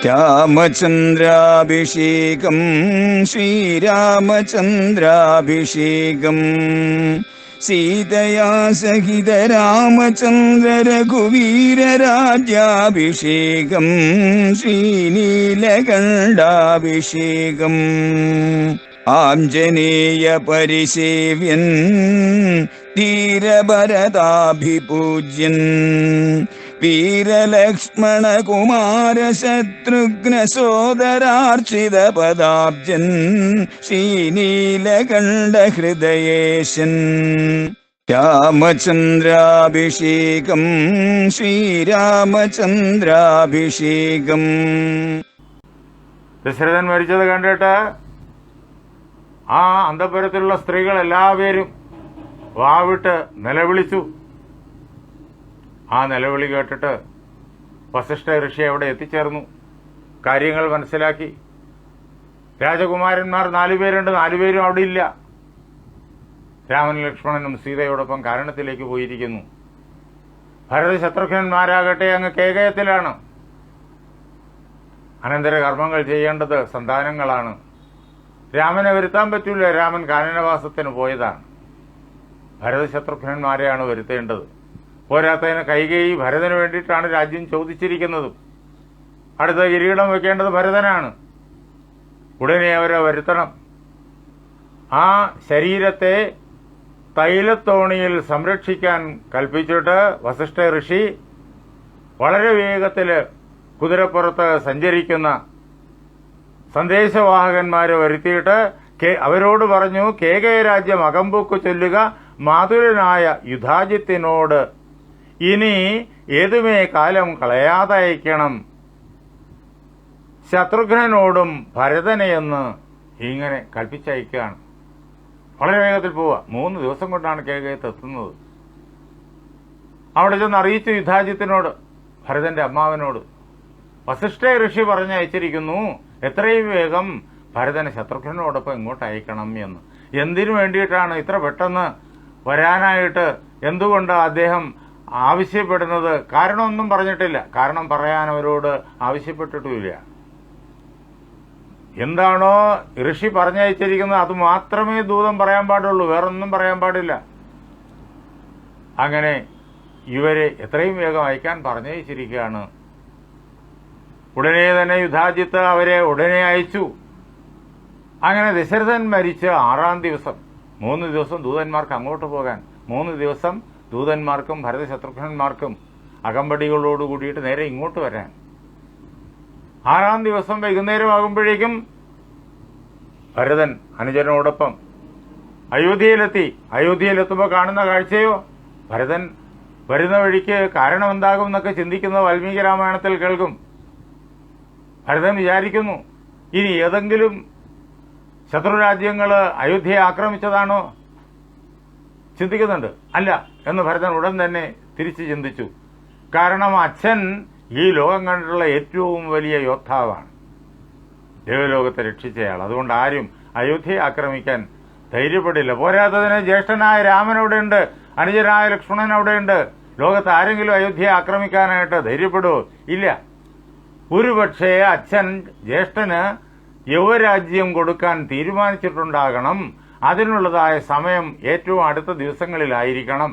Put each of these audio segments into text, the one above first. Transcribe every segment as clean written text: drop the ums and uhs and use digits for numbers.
രാമചന്ദ്രാഭിഷേകം ശ്രീരാമചന്ദ്രാഭിഷേകം സീതയാ സഹിത രാമചന്ദ്ര രഘുവീരരാജ്യാഭിഷേകം ശ്രീനീലകണ്ഠാഭിഷേകം ആഞ്ജനേയ പരിസേവ്യൻ ധീരഭരതാഭിപൂജ്യൻ വീരലക്ഷ്മണ കുമാര ശത്രുഘ്ന സോദരാർച്ചിത പദാബ്ജൻ ശ്രീനീലകണ്ഠ ഹൃദയേശൻ രാമചന്ദ്രാഭിഷേകം ശ്രീരാമചന്ദ്രാഭിഷേകം. ദശരഥൻ മരിച്ചത് കണ്ടിട്ട് ആ അന്തഃപുരത്തിലുള്ള സ്ത്രീകൾ എല്ലാവരും വാവിട്ട് നിലവിളിച്ചു. ആ നിലവിളി കേട്ടിട്ട് വസിഷ്ഠ ഋഷി അവിടെ എത്തിച്ചേർന്നു. കാര്യങ്ങൾ മനസ്സിലാക്കി. രാജകുമാരന്മാർ 4 പേരുണ്ട്, 4 പേരും അവിടെ ഇല്ല. രാമനും ലക്ഷ്മണനും സീതയോടൊപ്പം കാരണത്തിലേക്ക് പോയിരിക്കുന്നു. ഭരത ശത്രുഘ്നന്മാരാകട്ടെ അങ്ങ് കേകയത്തിലാണ്. അനന്തര കർമ്മങ്ങൾ ചെയ്യേണ്ടത് സന്താനങ്ങളാണ്. രാമനെ വരുത്താൻ പറ്റൂല, രാമൻ കാനനവാസത്തിന് പോയതാണ്. ഭരത ശത്രുഘ്നന്മാരെയാണ് വരുത്തേണ്ടത്. പോരാത്തതിന് കൈകേയി ഭരതന് വേണ്ടിയിട്ടാണ് രാജ്യം ചോദിച്ചിരിക്കുന്നതും. അടുത്ത കിരീടം വെക്കേണ്ടത് ഭരതനാണ്. ഉടനെ അവരെ വരുത്തണം. ആ ശരീരത്തെ തൈലത്തോണിയിൽ സംരക്ഷിക്കാൻ കൽപ്പിച്ചിട്ട് വസിഷ്ഠ ഋഷി വളരെ വേഗത്തിൽ കുതിരപ്പുറത്ത് സഞ്ചരിക്കുന്ന സന്ദേശവാഹകന്മാരെ വരുത്തിയിട്ട് അവരോട് പറഞ്ഞു, കേകയ രാജ്യം അകമ്പൂക്ക് ചൊല്ലുക മാതുരനായ യുധാജിത്തിനോട് ഇനി ഏതുമേ കാലം കളയാതയക്കണം, ശത്രുഘ്നനോടും ഭരതനെയെന്ന് ഇങ്ങനെ കൽപ്പിച്ചയക്കുകയാണ്. വളരെ വേഗത്തിൽ പോവുക. 3 ദിവസം കൊണ്ടാണ് കേകയത്ത് എത്തുന്നത്. അവിടെ ചെന്ന് അറിയിച്ചു യുധാജിത്തിനോട്, ഭരതന്റെ അമ്മാവനോട്. വസിഷ്ഠ ഋഷി പറഞ്ഞയച്ചിരിക്കുന്നു, എത്രയും വേഗം ഭരതനെ ശത്രുഘ്നോടൊപ്പം ഇങ്ങോട്ട് അയക്കണം എന്ന്. എന്തിനു വേണ്ടിയിട്ടാണ് ഇത്ര പെട്ടെന്ന് വരാനായിട്ട് എന്തുകൊണ്ട് അദ്ദേഹം ആവശ്യപ്പെടുന്നത്? കാരണമൊന്നും പറഞ്ഞിട്ടില്ല. കാരണം പറയാൻ അവരോട് ആവശ്യപ്പെട്ടിട്ടുമില്ല. എന്താണോ ഋഷി പറഞ്ഞയച്ചിരിക്കുന്നത് അത് മാത്രമേ ദൂതം പറയാൻ പാടുള്ളൂ, വേറൊന്നും പറയാൻ പാടില്ല. അങ്ങനെ ഇവരെ എത്രയും വേഗം അയക്കാൻ പറഞ്ഞയച്ചിരിക്കുകയാണ്. ഉടനെ തന്നെ യുധാജിത്ത് അവരെ ഉടനെ അയച്ചു. അങ്ങനെ ദശരഥൻ മരിച്ച് 6-ാം ദിവസം 3 ദിവസം ദൂതന്മാർക്ക് അങ്ങോട്ട് പോകാൻ, 3 ദിവസം ദൂതന്മാർക്കും ഭരത ശത്രുഘ്നന്മാർക്കും അകമ്പടികളോട് കൂടിയിട്ട് നേരെ ഇങ്ങോട്ട് വരാൻ. 6-ാം ദിവസം വൈകുന്നേരമാകുമ്പോഴേക്കും ഭരതൻ അനുജനോടൊപ്പം അയോധ്യയിലെത്തി. അയോധ്യയിലെത്തുമ്പോൾ കാണുന്ന കാഴ്ചയോ, ഭരതൻ വരുന്ന വഴിക്ക് കാരണം എന്താകും എന്നൊക്കെ ചിന്തിക്കുന്ന വാൽമീകി രാമായണത്തിൽ കേൾക്കും. ഭരതൻ വിചാരിക്കുന്നു, ഇനി ഏതെങ്കിലും ശത്രുരാജ്യങ്ങൾ അയോധ്യയെ ആക്രമിച്ചതാണോ ചിന്തിക്കുന്നുണ്ട്. അല്ല എന്ന് ഭരതൻ ഉടൻ തന്നെ തിരിച്ച് ചിന്തിച്ചു. കാരണം അച്ഛൻ ഈ ലോകം കണ്ടിട്ടുള്ള ഏറ്റവും വലിയ യോദ്ധാവാണ്, ദേവലോകത്തെ രക്ഷിച്ചയാൾ. അതുകൊണ്ട് ആരും അയോധ്യയെ ആക്രമിക്കാൻ ധൈര്യപ്പെടില്ല. പോരാത്തതിന് ജ്യേഷ്ഠനായ രാമൻ അവിടെയുണ്ട്, അനുജനായ ലക്ഷ്മണൻ അവിടെയുണ്ട്. ലോകത്ത് ആരെങ്കിലും അയോധ്യയെ ആക്രമിക്കാനായിട്ട് ധൈര്യപ്പെടുവോ? ഇല്ല. ഒരുപക്ഷേ അച്ഛൻ ജ്യേഷ്ഠന് യുവരാജ്യം കൊടുക്കാൻ തീരുമാനിച്ചിട്ടുണ്ടാകണം. അതിനുള്ളതായ സമയം ഏറ്റവും അടുത്ത ദിവസങ്ങളിലായിരിക്കണം.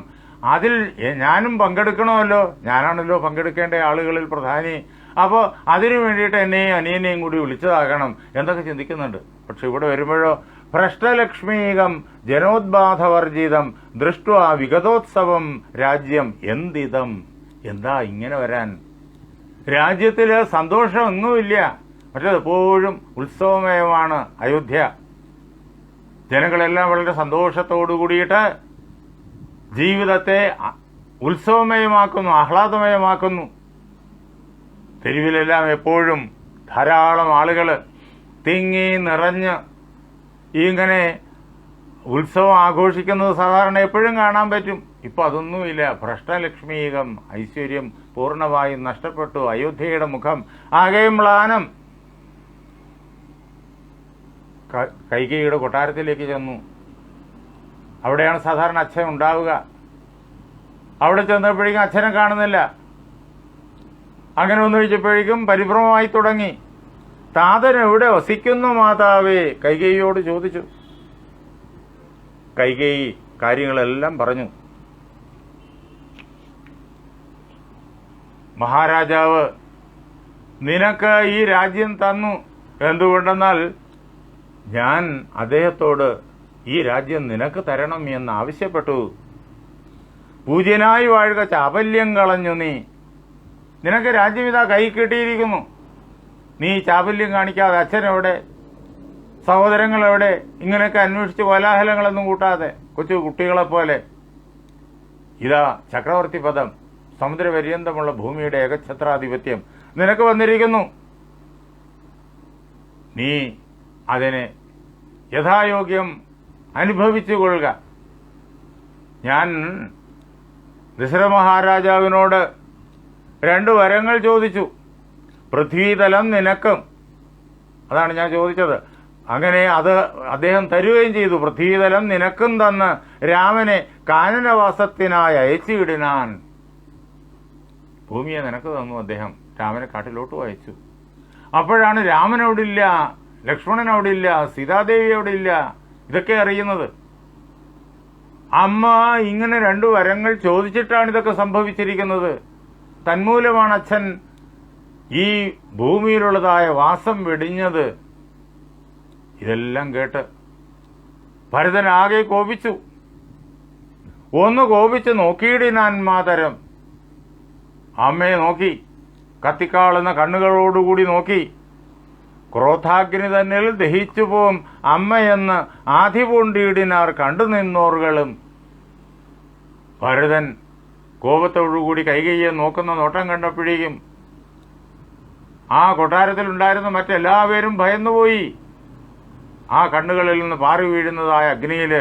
അതിൽ ഞാനും പങ്കെടുക്കണമല്ലോ, ഞാനാണല്ലോ പങ്കെടുക്കേണ്ട ആളുകളിൽ പ്രധാനി. അപ്പോൾ അതിനു വേണ്ടിയിട്ട് എന്നെയും അനിയനെയും കൂടി വിളിച്ചതാകണം എന്നൊക്കെ ചിന്തിക്കുന്നുണ്ട്. പക്ഷെ ഇവിടെ വരുമ്പോഴോ, ഭ്രഷ്ടലക്ഷ്മീകം ജനോദ്ബാധവർജിതം ദൃഷ്ട്വാ വിഗതോത്സവം രാജ്യം എന്തിതം. എന്താ ഇങ്ങനെ വരാൻ? രാജ്യത്തിൽ സന്തോഷം ഒന്നുമില്ല, പക്ഷെ എപ്പോഴും ഉത്സവമയമാണ് അയോധ്യ. ജനങ്ങളെല്ലാം വളരെ സന്തോഷത്തോടു കൂടിയിട്ട് ജീവിതത്തെ ഉത്സവമയമാക്കുന്നു, ആഹ്ലാദമയമാക്കുന്നു. തെരുവിലെല്ലാം എപ്പോഴും ധാരാളം ആളുകൾ തിങ്ങി നിറഞ്ഞ് ഇങ്ങനെ ഉത്സവം ആഘോഷിക്കുന്നത് സാധാരണ എപ്പോഴും കാണാൻ പറ്റും. ഇപ്പൊ അതൊന്നുമില്ല. ഭ്രഷ്ടലക്ഷ്മീകം ഐശ്വര്യം പൂർണ്ണമായും നഷ്ടപ്പെട്ടു. അയോധ്യയുടെ മുഖം ആകെ മ്ലാനം. കൈകേയിയുടെ കൊട്ടാരത്തിലേക്ക് ചെന്നു. അവിടെയാണ് സാധാരണ അച്ഛൻ ഉണ്ടാവുക. അവിടെ ചെന്നപ്പോഴേക്കും അച്ഛനെ കാണുന്നില്ല. അങ്ങനെ ഒന്ന് കഴിച്ചപ്പോഴേക്കും പരിഭ്രമമായി തുടങ്ങി. താതൻ എവിടെ വസിക്കുന്നു മാതാവേ? കൈകേയിയോട് ചോദിച്ചു. കൈകേയി കാര്യങ്ങളെല്ലാം പറഞ്ഞു. മഹാരാജാവ് നിനക്ക് ഈ രാജ്യം തന്നു. എന്തുകൊണ്ടെന്നാൽ ഞാൻ അദ്ദേഹത്തോട് ഈ രാജ്യം നിനക്ക് തരണം എന്ന് ആവശ്യപ്പെട്ടു. പൂജ്യനായി വാഴുക, ചാപല്യം കളഞ്ഞു നീ. നിനക്ക് രാജ്യം ഇതാ കൈ കിട്ടിയിരിക്കുന്നു. നീ ചാപല്യം കാണിക്കാതെ അച്ഛനെവിടെ, സഹോദരങ്ങളെവിടെ, ഇങ്ങനെയൊക്കെ അന്വേഷിച്ച് കോലാഹലങ്ങളൊന്നും കൂട്ടാതെ കൊച്ചു കുട്ടികളെപ്പോലെ ഇതാ ചക്രവർത്തി പദം, സമുദ്രപര്യന്തമുള്ള ഭൂമിയുടെ ഏകഛത്രാധിപത്യം നിനക്ക് വന്നിരിക്കുന്നു. നീ അതിനെ യഥായോഗ്യം അനുഭവിച്ചു കൊള്ളുക. ഞാൻ ദശരഥ മഹാരാജാവിനോട് 2 വരങ്ങൾ ചോദിച്ചു. പൃഥ്വീതലം നിനക്കും, അതാണ് ഞാൻ ചോദിച്ചത്. അങ്ങനെ അത് അദ്ദേഹം തരുകയും ചെയ്തു. പൃഥ്വീതലം നിനക്കും തന്ന് രാമനെ കാനനവാസത്തിനായി അയച്ചിടിനാൻ. ഭൂമിയെ നിനക്ക് തന്നു അദ്ദേഹം, രാമനെ കാട്ടിലോട്ട് അയച്ചു. അപ്പോഴാണ് രാമൻ അവിടെ ഇല്ല, ലക്ഷ്മണൻ അവിടെ ഇല്ല, സീതാദേവി അവിടെ ഇല്ല, ഇതൊക്കെ അറിയുന്നത്. അമ്മ ഇങ്ങനെ 2 വരങ്ങൾ ചോദിച്ചിട്ടാണ് ഇതൊക്കെ സംഭവിച്ചിരിക്കുന്നത്. തന്മൂലമാണ് അച്ഛൻ ഈ ഭൂമിയിലുള്ളതായ വാസം വെടിഞ്ഞത്. ഇതെല്ലാം കേട്ട് ഭരതൻ ആകെ കോപിച്ചു. ഒന്ന് കോപിച്ച് നോക്കിയിടിനാൻ മാതരം. അമ്മയെ നോക്കി, കത്തിക്കാളുന്ന കണ്ണുകളോടുകൂടി നോക്കി. ക്രോധാഗ്നി തന്നിൽ ദഹിച്ചു പോം അമ്മയെന്ന് ആധിപൂണ്ടിയിടിനാർ കണ്ടു നിന്നോറുകളും. ഭരതൻ കോപത്തോടുകൂടി കൈകേയിയെ നോക്കുന്ന നോട്ടം കണ്ടപ്പോഴേക്കും ആ കൊട്ടാരത്തിലുണ്ടായിരുന്ന മറ്റെല്ലാവരും ഭയന്നുപോയി. ആ കണ്ണുകളിൽ നിന്ന് പാറി വീഴുന്നതായ അഗ്നിയിൽ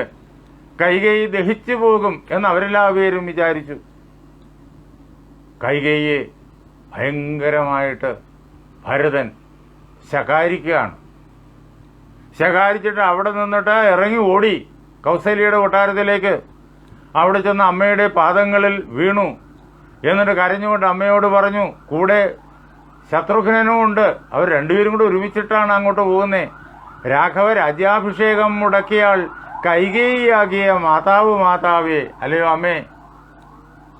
കൈകേയി ദഹിച്ചു പോകും എന്ന് അവരെല്ലാവരും വിചാരിച്ചു. കൈകേയിയെ ഭയങ്കരമായിട്ട് ഭരതൻ ശകാരിക്കുകയാണ്. ശകാരിച്ചിട്ട് അവിടെ നിന്നിട്ട് ഇറങ്ങി ഓടി കൗസല്യയുടെ കൊട്ടാരത്തിലേക്ക്. അവിടെ ചെന്ന് അമ്മയുടെ പാദങ്ങളിൽ വീണു. എന്നിട്ട് കരഞ്ഞുകൊണ്ട് അമ്മയോട് പറഞ്ഞു, കൂടെ ശത്രുഘ്നനും ഉണ്ട്, അവർ 2 പേരും കൂടെ ഒരുമിച്ചിട്ടാണ് അങ്ങോട്ട് പോകുന്നേ. രാഘവ രാജ്യാഭിഷേകം മുടക്കിയാൾ കൈകേയിയാകിയ മാതാവേ, അല്ലയോ അമ്മേ,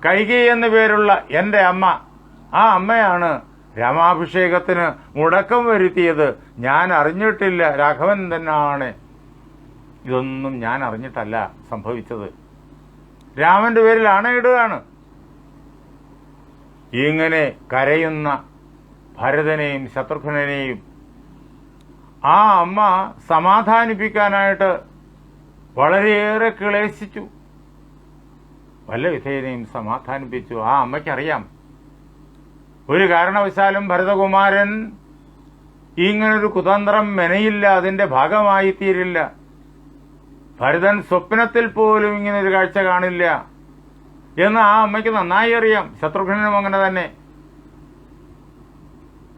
കൈകേയി എന്ന പേരുള്ള എൻ്റെ അമ്മ, ആ അമ്മയാണ് രാമാഭിഷേകത്തിന് മുടക്കം വരുത്തിയത്. ഞാൻ അറിഞ്ഞിട്ടില്ല, രാഘവൻ തന്നെയാണ്. ഇതൊന്നും ഞാൻ അറിഞ്ഞിട്ടല്ല സംഭവിച്ചത്. രാമന്റെ പേരിൽ ആണയിടുകയാണ്. ഇങ്ങനെ കരയുന്ന ഭരതനെയും ശത്രുഘ്നെയും ആ അമ്മ സമാധാനിപ്പിക്കാനായിട്ട് വളരെയേറെ ക്ലേശിച്ചു. വല്ല വിധേനയും സമാധാനിപ്പിച്ചു. ആ അമ്മയ്ക്കറിയാം, ഒരു കാരണവശാലും ഭരതകുമാരൻ ഇങ്ങനൊരു കുതന്ത്രം മെനയില്ല, അതിന്റെ ഭാഗമായി തീരില്ല. ഭരതൻ സ്വപ്നത്തിൽ പോലും ഇങ്ങനൊരു കാഴ്ച കാണില്ല എന്ന് ആ അമ്മയ്ക്ക് നന്നായി അറിയാം. ശത്രുഘ്നും അങ്ങനെ തന്നെ.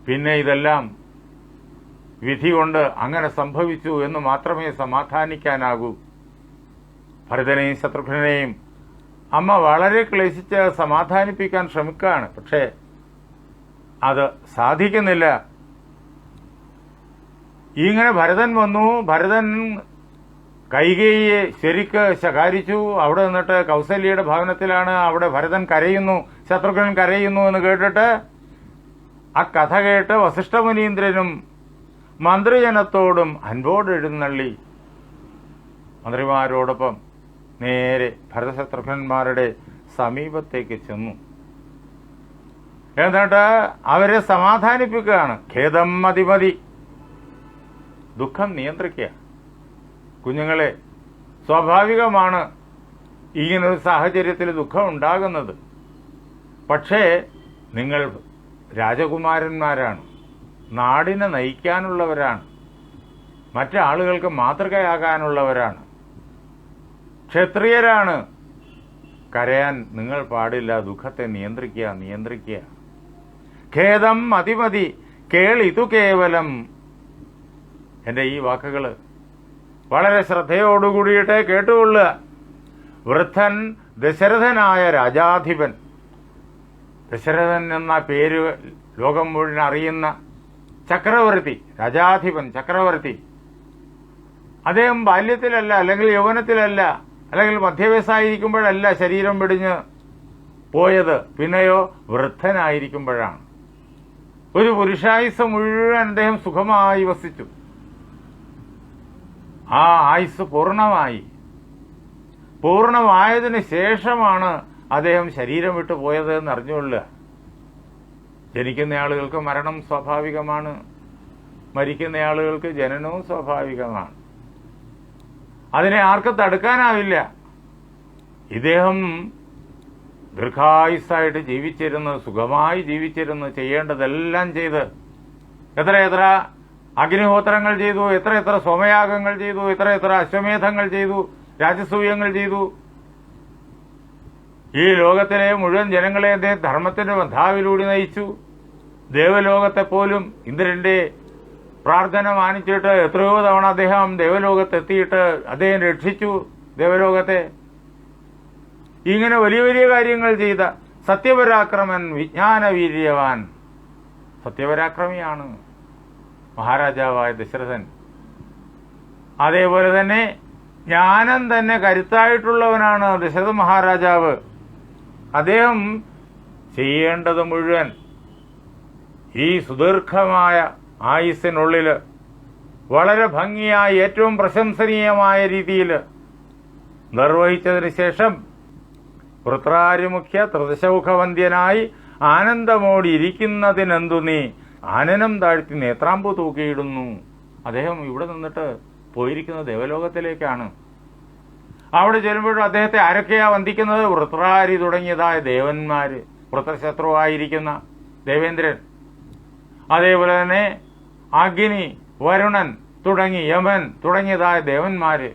പിന്നെ ഇതെല്ലാം വിധി കൊണ്ട് അങ്ങനെ സംഭവിച്ചു എന്ന് മാത്രമേ സമാധാനിക്കാനാകൂ. ഭരതനെയും ശത്രുഘ്നെയും അമ്മ വളരെ ക്ലേശിച്ച് സമാധാനിപ്പിക്കാൻ ശ്രമിക്കുകയാണ്. പക്ഷേ അത് സാധിക്കുന്നില്ല. ഇങ്ങനെ ഭരതൻ വന്നു. ഭരതൻ കൈകേയിയെ ശരിക്ക് ശകാരിച്ചു. അവിടെ നിന്നിട്ട് കൗസല്യയുടെ ഭവനത്തിലാണ്. അവിടെ ഭരതൻ കരയുന്നു, ശത്രുഘ്നൻ കരയുന്നു എന്ന് കേട്ടിട്ട് ആ കഥ കേട്ട് വസിഷ്ഠമുനീന്ദ്രനും മന്ത്രിജനത്തോടും അൻപോട് എഴുന്നള്ളി മന്ത്രിമാരോടൊപ്പം നേരെ ഭരതശത്രുഘ്നന്മാരുടെ സമീപത്തേക്ക് ചെന്നു. എന്നിട്ട് അവരെ സമാധാനിപ്പിക്കുകയാണ്. ഖേദം മതി, ദുഃഖം നിയന്ത്രിക്കുക. കുഞ്ഞുങ്ങളെ, സ്വാഭാവികമാണ് ഇങ്ങനൊരു സാഹചര്യത്തിൽ ദുഃഖം ഉണ്ടാകുന്നത്. പക്ഷേ നിങ്ങൾ രാജകുമാരന്മാരാണ്, നാടിനെ നയിക്കാനുള്ളവരാണ്, മറ്റാളുകൾക്ക് മാതൃകയാകാനുള്ളവരാണ്, ക്ഷത്രിയരാണ്. കരയാൻ നിങ്ങൾ പാടില്ല. ദുഃഖത്തെ നിയന്ത്രിക്കുക. ഖേദം മതി, കേളിതു കേവലം. എൻ്റെ ഈ വാക്കുകൾ വളരെ ശ്രദ്ധയോടുകൂടിയിട്ട് കേട്ടുകൊള്ളുക. വൃദ്ധൻ ദശരഥനായ രാജാധിപൻ, ദശരഥൻ എന്ന പേര് ലോകം മുഴുവൻ അറിയുന്ന ചക്രവർത്തി, രാജാധിപൻ ചക്രവർത്തി, അദ്ദേഹം ബാല്യത്തിലല്ല, അല്ലെങ്കിൽ യൗവനത്തിലല്ല, അല്ലെങ്കിൽ മധ്യവയസ്സായിരിക്കുമ്പോഴല്ല ശരീരം വെടിഞ്ഞ് പോയത്, പിന്നെയോ വൃദ്ധനായിരിക്കുമ്പോഴാണ്. ഒരു പുരുഷായുസ് മുഴുവൻ അദ്ദേഹം സുഖമായി വസിച്ചു. ആ ആയുസ് പൂർണ്ണമായതിന് ശേഷമാണ് അദ്ദേഹം ശരീരം വിട്ടു പോയത് എന്ന് അറിഞ്ഞുകൊള്ളുക. ജനിക്കുന്ന ആളുകൾക്ക് മരണം സ്വാഭാവികമാണ്, മരിക്കുന്ന ആളുകൾക്ക് ജനനവും സ്വാഭാവികമാണ്. അതിനെ ആർക്കും തടുക്കാനാവില്ല. ഇദ്ദേഹം ദീർഘായുസ്സായിട്ട് ജീവിച്ചിരുന്ന്, സുഖമായി ജീവിച്ചിരുന്ന്, ചെയ്യേണ്ടതെല്ലാം ചെയ്ത് എത്ര അഗ്നിഹോത്രങ്ങൾ ചെയ്തു, എത്ര സോമയാഗങ്ങൾ ചെയ്തു, എത്ര അശ്വമേധങ്ങൾ ചെയ്തു, രാജസൂയങ്ങൾ ചെയ്തു. ഈ ലോകത്തിലെ മുഴുവൻ ജനങ്ങളെ അദ്ദേഹം ധർമ്മത്തിന്റെ ബന്ധാവിലൂടെ നയിച്ചു. ദേവലോകത്തെ പോലും ഇന്ദ്രന്റെ പ്രാർത്ഥന മാനിച്ചിട്ട് എത്രയോ തവണ അദ്ദേഹം ദേവലോകത്തെത്തിയിട്ട് അദ്ദേഹം രക്ഷിച്ചു ദേവലോകത്തെ. ഇങ്ങനെ വലിയ വലിയ കാര്യങ്ങൾ ചെയ്ത സത്യപരാക്രമൻ, വിജ്ഞാനവീര്യവാൻ, സത്യപരാക്രമിയാണ് മഹാരാജാവായ ദശരഥൻ. അതേപോലെ തന്നെ ജ്ഞാനം തന്നെ കരുത്തായിട്ടുള്ളവനാണ് ദശരഥ മഹാരാജാവ്. അദ്ദേഹം ചെയ്യേണ്ടത് മുഴുവൻ ഈ സുദീർഘമായ ആയുസ്സിനുള്ളിൽ വളരെ ഭംഗിയായി, ഏറ്റവും പ്രശംസനീയമായ രീതിയിൽ നിർവഹിച്ചതിന് ശേഷം വൃത്രാരിമുഖ്യ ത്രിദശമുഖവന്ദ്യനായി ആനന്ദമോടിയിരിക്കുന്നതിനെന്തു നീ ആനനം താഴ്ത്തി നേത്രാമ്പു തൂക്കിയിടുന്നു. അദ്ദേഹം ഇവിടെ നിന്നിട്ട് പോയിരിക്കുന്നത് ദേവലോകത്തിലേക്കാണ്. അവിടെ ചെല്ലുമ്പോഴും അദ്ദേഹത്തെ ആരൊക്കെയാ വന്ദിക്കുന്നത്? വൃത്രാരി തുടങ്ങിയതായ ദേവന്മാര്, വൃത്രശത്രുവായിരിക്കുന്ന ദേവേന്ദ്രൻ, അതേപോലെ തന്നെ അഗ്നി, വരുണൻ തുടങ്ങി യമൻ തുടങ്ങിയതായ ദേവന്മാര്,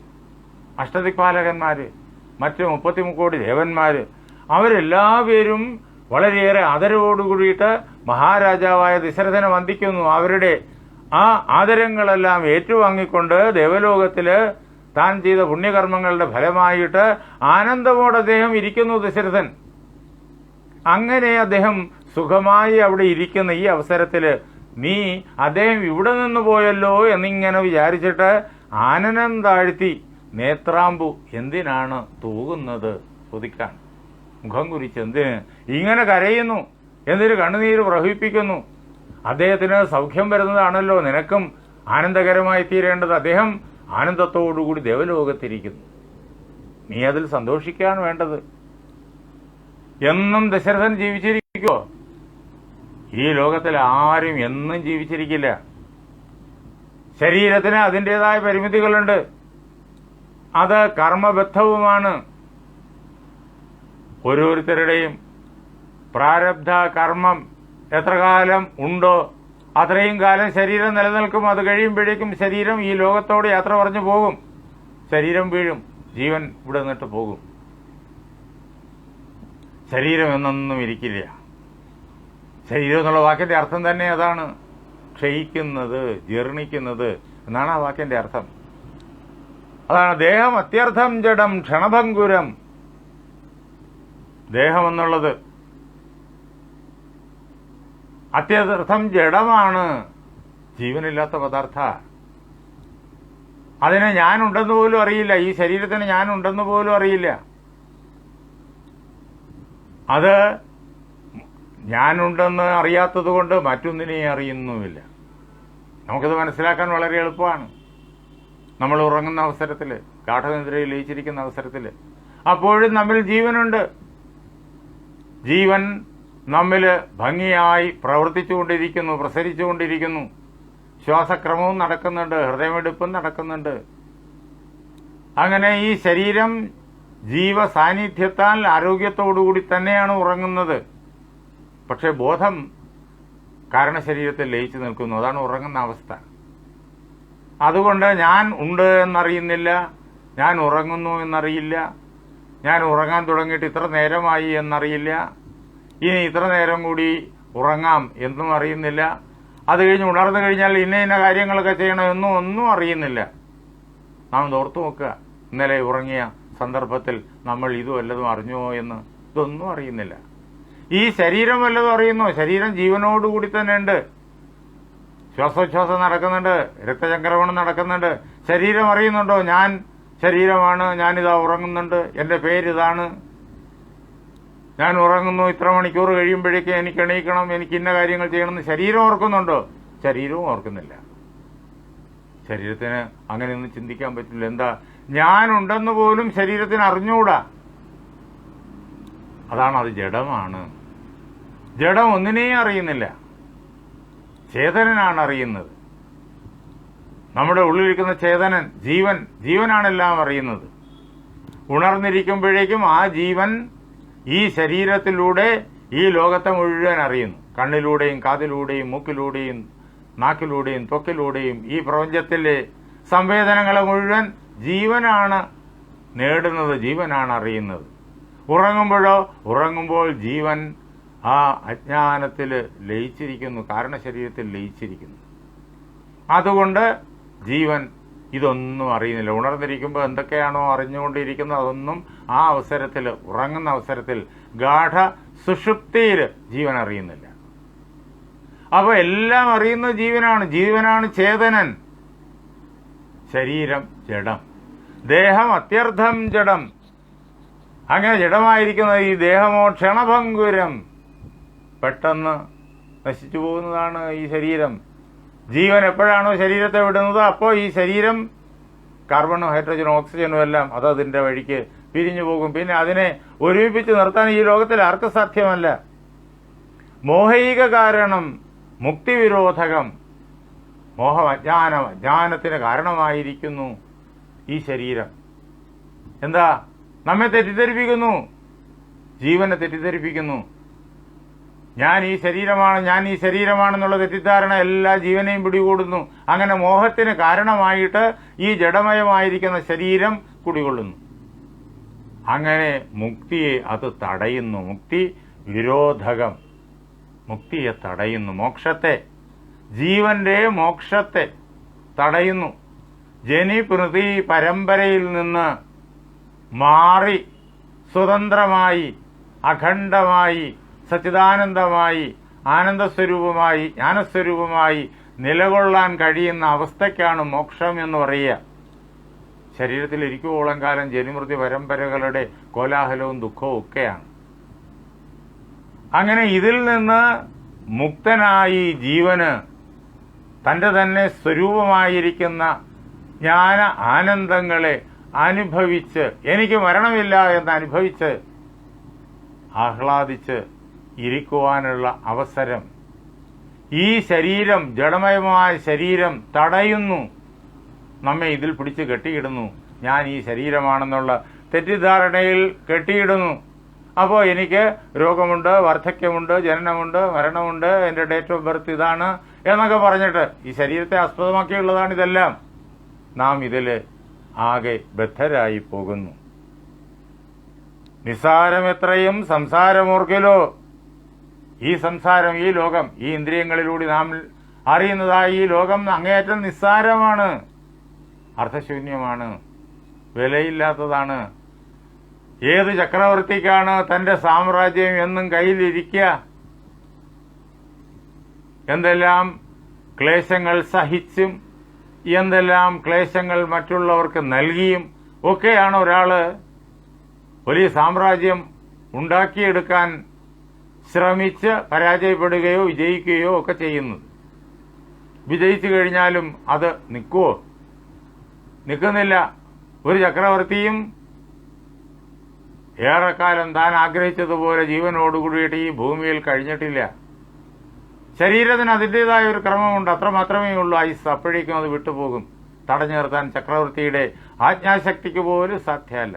അഷ്ടദിക്പാലകന്മാര്, മറ്റ് 33 കോടി ദേവന്മാര്, അവരെല്ലാവരും വളരെയേറെ ആദരവോടുകൂടിയിട്ട് മഹാരാജാവായ ദശരഥനെ വന്ദിക്കുന്നു. അവരുടെ ആ ആദരങ്ങളെല്ലാം ഏറ്റുവാങ്ങിക്കൊണ്ട് ദേവലോകത്തില് താൻ ചെയ്ത പുണ്യകർമ്മങ്ങളുടെ ഫലമായിട്ട് ആനന്ദമോടെ അദ്ദേഹം ഇരിക്കുന്നു ദശരഥൻ. അങ്ങനെ അദ്ദേഹം സുഖമായി അവിടെ ഇരിക്കുന്ന ഈ അവസരത്തില് നീ അദ്ദേഹം ഇവിടെ നിന്ന് പോയല്ലോ എന്നിങ്ങനെ വിചാരിച്ചിട്ട് ആനനം താഴ്ത്തി നേത്രാമ്പു എന്തിനാണ് തൂകുന്നത്? കൊതിക്കാൻ മുഖം കുരിച്ച് എന്തിന് ഇങ്ങനെ കരയുന്നു? എന്തിന് കണ്ണുനീര് പ്രവഹിപ്പിക്കുന്നു? അദ്ദേഹത്തിന് സൗഖ്യം വരുന്നതാണല്ലോ നിനക്കും ആനന്ദകരമായി തീരേണ്ടത്. അദ്ദേഹം ആനന്ദത്തോടുകൂടി ദേവലോകത്തിരിക്കുന്നു. നീ അതിൽ സന്തോഷിക്കാൻ വേണ്ടത്. എന്നും ദശരഥൻ ജീവിച്ചിരിക്കുമോ? ഈ ലോകത്തിൽ ആരും എന്നും ജീവിച്ചിരിക്കില്ല. ശരീരത്തിന് അതിൻ്റെതായ പരിമിതികളുണ്ട്. അത് കർമ്മബദ്ധവുമാണ്. ഓരോരുത്തരുടെയും പ്രാരബ്ധ കർമ്മം എത്ര കാലം ഉണ്ടോ അത്രയും കാലം ശരീരം നിലനിൽക്കും. അത് കഴിയുമ്പോഴേക്കും ശരീരം ഈ ലോകത്തോട് യാത്ര പറഞ്ഞു പോകും. ശരീരം വീഴും, ജീവൻ ഇവിടെ നിന്നിട്ട് പോകും. ശരീരം എന്നൊന്നും ഇരിക്കില്ല. ശരീരം എന്നുള്ള വാക്കിന്റെ അർത്ഥം തന്നെ അതാണ്, ക്ഷയിക്കുന്നത്, ജീർണിക്കുന്നത് എന്നാണ് ആ വാക്കിന്റെ അർത്ഥം. അതാണ് ദേഹം അത്യർത്ഥം ജഡം ക്ഷണഭംഗുരം. ദേഹം എന്നുള്ളത് അത്യർത്ഥം ജഡമാണ്, ജീവനില്ലാത്ത പദാർത്ഥ. അതിന് ഞാനുണ്ടെന്ന് പോലും അറിയില്ല. ഈ ശരീരത്തിന് ഞാനുണ്ടെന്ന് പോലും അറിയില്ല. അത് ഞാനുണ്ടെന്ന് അറിയാത്തത് കൊണ്ട് മറ്റൊന്നിനെയും അറിയുന്നുമില്ല. നമുക്കത് മനസ്സിലാക്കാൻ വളരെ എളുപ്പമാണ്. നമ്മൾ ഉറങ്ങുന്ന അവസരത്തിൽ, ഗാഠനിദ്രയിൽ ലയിച്ചിരിക്കുന്ന അവസരത്തിൽ അപ്പോഴും നമ്മിൽ ജീവനുണ്ട്. ജീവൻ നമ്മിൽ ഭംഗിയായി പ്രവർത്തിച്ചുകൊണ്ടിരിക്കുന്നു, പ്രസരിച്ചുകൊണ്ടിരിക്കുന്നു. ശ്വാസക്രമവും നടക്കുന്നുണ്ട്, ഹൃദയമെടുപ്പും നടക്കുന്നുണ്ട്. അങ്ങനെ ഈ ശരീരം ജീവസാന്നിധ്യത്താൽ ആരോഗ്യത്തോടുകൂടി തന്നെയാണ് ഉറങ്ങുന്നത്. പക്ഷെ ബോധം കാരണശരീരത്തിൽ ലയിച്ചു നിൽക്കുന്നു. അതാണ് ഉറങ്ങുന്ന അവസ്ഥ. അതുകൊണ്ട് ഞാൻ ഉണ്ട് എന്നറിയുന്നില്ല, ഞാൻ ഉറങ്ങുന്നു എന്നറിയില്ല, ഞാൻ ഉറങ്ങാൻ തുടങ്ങിയിട്ട് ഇത്ര നേരമായി എന്നറിയില്ല, ഇനി ഇത്ര നേരം കൂടി ഉറങ്ങാം എന്നും അറിയുന്നില്ല, അത് കഴിഞ്ഞ് ഉണർന്നു കഴിഞ്ഞാൽ ഇന്ന ഇന്ന കാര്യങ്ങളൊക്കെ ചെയ്യണമെന്നും ഒന്നും അറിയുന്നില്ല. നാം ഓർത്തു നോക്കുക, ഇന്നലെ ഉറങ്ങിയ സന്ദർഭത്തിൽ നമ്മൾ ഇതും വല്ലതും അറിഞ്ഞോ എന്ന്. ഇതൊന്നും അറിയുന്നില്ല. ഈ ശരീരം വല്ലതും അറിയുന്നോ? ശരീരം ജീവനോടുകൂടി തന്നെ ഉണ്ട്. ശ്വാസോച്ഛ്വാസം നടക്കുന്നുണ്ട്, രക്തചംക്രമണം നടക്കുന്നുണ്ട്. ശരീരം അറിയുന്നുണ്ടോ? ഞാൻ ശരീരമാണ്, ഞാനിതാ ഉറങ്ങുന്നുണ്ട്, എൻ്റെ പേരിതാണ്, ഞാൻ ഉറങ്ങുന്നു, ഇത്ര മണിക്കൂർ കഴിയുമ്പോഴേക്ക് എനിക്ക് എണീക്കണം, എനിക്ക് ഇന്ന കാര്യങ്ങൾ ചെയ്യണമെന്ന് ശരീരം ഓർക്കുന്നുണ്ടോ? ശരീരവും ഓർക്കുന്നില്ല. ശരീരത്തിന് അങ്ങനെയൊന്നും ചിന്തിക്കാൻ പറ്റില്ല. എന്താ? ഞാനുണ്ടെന്ന് പോലും ശരീരത്തിന് അറിഞ്ഞുകൂടാ. അതാണ്, അത് ജഡമാണ്. ജഡം ഒന്നിനെയും അറിയുന്നില്ല, ചേതനനാണ് അറിയുന്നത്. നമ്മുടെ ഉള്ളിലിരിക്കുന്ന ചേതനൻ, ജീവനാണെല്ലാം അറിയുന്നത്. ഉണർന്നിരിക്കുമ്പോഴേക്കും ആ ജീവൻ ഈ ശരീരത്തിലൂടെ ഈ ലോകത്തെ മുഴുവൻ അറിയുന്നു. കണ്ണിലൂടെയും കാതിലൂടെയും മൂക്കിലൂടെയും നാക്കിലൂടെയും ത്വക്കിലൂടെയും ഈ പ്രപഞ്ചത്തിലെ സംവേദനങ്ങളെ മുഴുവൻ ജീവനാണ് നേടുന്നത്, ജീവനാണ് അറിയുന്നത്. ഉറങ്ങുമ്പോൾ ജീവൻ ആ അജ്ഞാനത്തിൽ ലയിച്ചിരിക്കുന്നു, കാരണശരീരത്തിൽ ലയിച്ചിരിക്കുന്നു. അതുകൊണ്ട് ജീവൻ ഇതൊന്നും അറിയുന്നില്ല. ഉണർന്നിരിക്കുമ്പോൾ എന്തൊക്കെയാണോ അറിഞ്ഞുകൊണ്ടിരിക്കുന്നത് അതൊന്നും ആ അവസരത്തിൽ, ഉറങ്ങുന്ന അവസരത്തിൽ, ഗാഠ സുഷുപ്തിയിൽ ജീവൻ അറിയുന്നില്ല. അപ്പൊ എല്ലാം അറിയുന്ന ജീവനാണ് ചേതനൻ. ശരീരം ജഡം, ദേഹം അത്യർത്ഥം ജഡം. അങ്ങനെ ജഡമായിരിക്കുന്ന ഈ ദേഹമോ ക്ഷണഭങ്കുരം, പെട്ടെന്ന് നശിച്ചു പോകുന്നതാണ് ഈ ശരീരം. ജീവൻ എപ്പോഴാണോ ശരീരത്തെ വിടുന്നത് അപ്പോൾ ഈ ശരീരം കാർബണും ഹൈഡ്രജനും ഓക്സിജനും എല്ലാം അതതിൻ്റെ വഴിക്ക് പിരിഞ്ഞു പോകും. പിന്നെ അതിനെ ഒരുമിപ്പിച്ച് നിർത്താൻ ഈ ലോകത്തിൽ ആർക്കും സാധ്യമല്ല. മോഹൈക കാരണം മുക്തിവിരോധകം. മോഹം, അജ്ഞാനത്തിന് കാരണമായിരിക്കുന്നു ഈ ശരീരം. എന്താ? നമ്മെ തെറ്റിദ്ധരിപ്പിക്കുന്നു, ജീവനെ തെറ്റിദ്ധരിപ്പിക്കുന്നു. ഞാൻ ഈ ശരീരമാണെന്നുള്ള തെറ്റിദ്ധാരണ എല്ലാ ജീവനെയും പിടികൂടുന്നു. അങ്ങനെ മോഹത്തിന് കാരണമായിട്ട് ഈ ജഡമയമായിരിക്കുന്ന ശരീരം കുടികൊള്ളുന്നു. അങ്ങനെ മുക്തിയെ അത് തടയുന്നു. മുക്തി വിരോധകം, മുക്തിയെ തടയുന്നു. മോക്ഷത്തെ, ജീവന്റെ മോക്ഷത്തെ തടയുന്നു. ജനിപ്രതി പരമ്പരയിൽ നിന്ന് മാറി സ്വതന്ത്രമായി, അഖണ്ഡമായി, സച്ചിദാനന്ദമായി, ആനന്ദസ്വരൂപമായി, ജ്ഞാനസ്വരൂപമായി നിലകൊള്ളാൻ കഴിയുന്ന അവസ്ഥയ്ക്കാണ് മോക്ഷം എന്ന് പറയുക. ശരീരത്തിൽ ഇരിക്കുവോളം കാലം ജനിമൃതി പരമ്പരകളുടെ കോലാഹലവും ദുഃഖവും ഒക്കെയാണ്. അങ്ങനെ ഇതിൽ നിന്ന് മുക്തനായി ജീവന് തൻ്റെ തന്നെ സ്വരൂപമായിരിക്കുന്ന ജ്ഞാന ആനന്ദങ്ങളെ അനുഭവിച്ച്, എനിക്ക് മരണമില്ല എന്ന് അനുഭവിച്ച് ആഹ്ലാദിച്ച് ഇരിക്കുവാനുള്ള അവസരം ഈ ശരീരം, ജഡമയമായ ശരീരം തടയുന്നു. നമ്മെ ഇതിൽ പിടിച്ച് കെട്ടിയിടുന്നു. ഞാൻ ഈ ശരീരമാണെന്നുള്ള തെറ്റിദ്ധാരണയിൽ കെട്ടിയിടുന്നു. അപ്പോൾ എനിക്ക് രോഗമുണ്ട്, വാർദ്ധക്യമുണ്ട്, ജനനമുണ്ട്, മരണമുണ്ട്, എൻ്റെ ഡേറ്റ് ഓഫ് ബർത്ത് ഇതാണ് എന്നൊക്കെ പറഞ്ഞിട്ട് ഈ ശരീരത്തെ ആസ്പദമാക്കിയുള്ളതാണ് ഇതെല്ലാം. നാം ഇതിൽ ആകെ ബദ്ധരായി പോകുന്നു. നിസ്സാരമെത്രയും സംസാരമോർക്കിലോ. ഈ സംസാരം, ഈ ലോകം, ഈ ഇന്ദ്രിയങ്ങളിലൂടെ നാം അറിയുന്നതായ ഈ ലോകം അങ്ങേയറ്റം നിസ്സാരമാണ്, അർത്ഥശൂന്യമാണ്, വിലയില്ലാത്തതാണ്. ഏത് ചക്രവർത്തിക്കാണ് തന്റെ സാമ്രാജ്യം എന്നും കയ്യിലിരിക്കുക? എന്തെല്ലാം ക്ലേശങ്ങൾ സഹിച്ചും എന്തെല്ലാം ക്ലേശങ്ങൾ മറ്റുള്ളവർക്ക് നൽകിയും ഒക്കെയാണ് ഒരാള് വലിയ സാമ്രാജ്യം ഉണ്ടാക്കിയെടുക്കാൻ ശ്രമിച്ച് പരാജയപ്പെടുകയോ വിജയിക്കുകയോ ഒക്കെ ചെയ്യുന്നത്. വിജയിച്ചു കഴിഞ്ഞാലും അത് നിൽക്കുമോ? നിൽക്കുന്നില്ല. ഒരു ചക്രവർത്തിയും ഏറെക്കാലം താൻ ആഗ്രഹിച്ചതുപോലെ ജീവനോടുകൂടിയിട്ട് ഈ ഭൂമിയിൽ കഴിഞ്ഞിട്ടില്ല. ശരീരത്തിന് അതിൻ്റെതായ ഒരു ക്രമമുണ്ട്, അത്ര മാത്രമേ ഉള്ളൂ ആയുസ്. അപ്പോഴേക്കും അത് വിട്ടുപോകും. തടഞ്ഞു നിർത്താൻ ചക്രവർത്തിയുടെ ആജ്ഞാശക്തിക്ക് പോലും സാധ്യമല്ല.